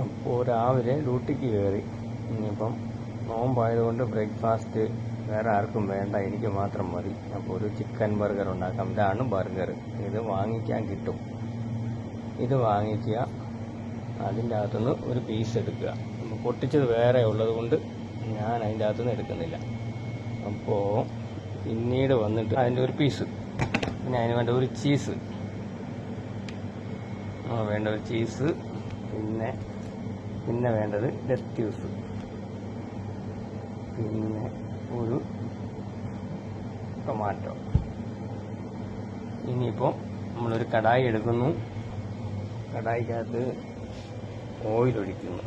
അപ്പോൾ രാവിലെ ഡ്യൂട്ടിക്ക് കയറി. ഇനിയിപ്പം നോമ്പായതുകൊണ്ട് ബ്രേക്ക്ഫാസ്റ്റ് വേറെ ആർക്കും വേണ്ട, എനിക്ക് മാത്രം മതി. അപ്പോൾ ഒരു ചിക്കൻ ബർഗർ ഉണ്ടാക്കാം. ഇതാണ് ബർഗർ. ഇത് വാങ്ങിക്കാൻ കിട്ടും. ഇത് വാങ്ങിക്കുക, അതിൻ്റെ അകത്തുനിന്ന് ഒരു പീസ് എടുക്കുക. പൊട്ടിച്ചത് വേറെ ഉള്ളത് കൊണ്ട് ഞാൻ അതിൻ്റെ അകത്തുനിന്ന് എടുക്കുന്നില്ല. അപ്പോൾ പിന്നീട് വന്നിട്ട് അതിൻ്റെ ഒരു പീസ്, പിന്നെ അതിന് വേണ്ട ഒരു ചീസ്, വേണ്ട ഒരു ചീസ്, പിന്നെ വേണ്ടത് ലെറ്റ്യൂസ്, പിന്നെ ഒരു ടൊമാറ്റോ. ഇനിയിപ്പോൾ നമ്മളൊരു കടായി എടുക്കുന്നു. കടായിക്കകത്ത് ഓയിൽ ഒഴിക്കുന്നു.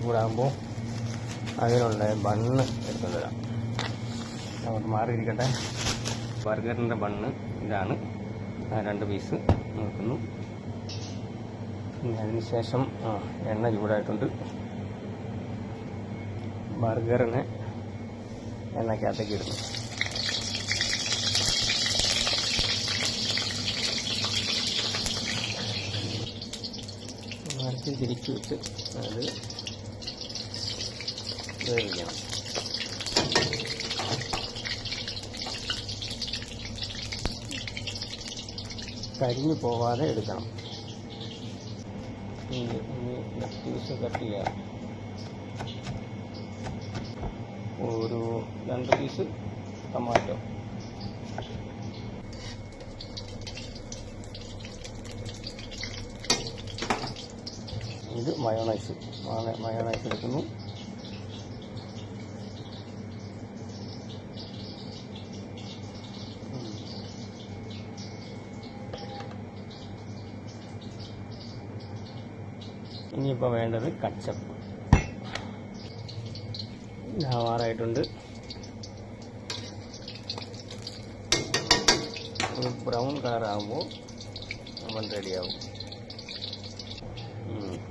ചൂടാകുമ്പോൾ അതിനുള്ള ബണ്ണ് എടുക്കുന്നതാണ്. അങ്ങോട്ട് മാറിയിരിക്കട്ടെ. ബർഗറിൻ്റെ ബണ്ണ് ഇതാണ്. ആ 2 പീസ് നോക്കുന്നു. അതിന് ശേഷം എണ്ണ ചൂടായിട്ടുണ്ട്. ബർഗറിനെ എണ്ണയ്ക്കകത്തേക്ക് ഇടുന്നു. മറിച്ച് തിരിച്ചു വിട്ട് അത് വേവിക്കണം. കരിഞ്ഞു പോവാതെ എടുക്കണം. ഇനി ലെറ്റ്യൂസ് കട്ട് ചെയ്യാം. ഒരു 2 പീസ് ടൊമാറ്റോ. ഇത് മയോണൈസ് എടുക്കുന്നു. ഇനിയിപ്പോൾ വേണ്ടത് കച്ചപ്പ്. ആവാറായിട്ടുണ്ട്. ഒരു ബ്രൗൺ കളറാകുമ്പോൾ നമ്മൾ റെഡിയാവും.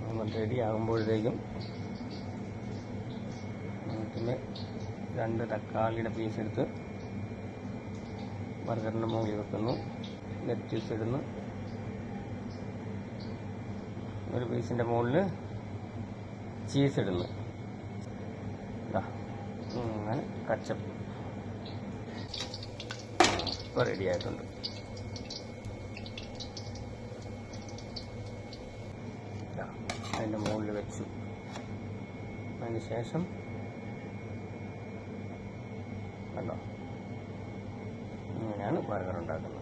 നമ്മൾ റെഡി ആകുമ്പോഴത്തേക്കും പിന്നെ 2 തക്കാളിയുടെ പീസ് എടുത്ത് ബർഗറിൻ്റെ മുകളിൽ വെക്കുന്നു. ലെറ്റ്യൂസ് ഇടുന്നു. ഒരു പീസിൻ്റെ മുകളിൽ ചീസ് ഇടുന്നു. അങ്ങനെ കച്ചപ്പ് ഇപ്പോൾ റെഡി ആയിട്ടുണ്ട്. അതിൻ്റെ മുകളിൽ വെച്ചു. അതിന് ശേഷം കണ്ടോ, ഇങ്ങനെയാണ് ബർഗർ ഉണ്ടാക്കുന്നത്.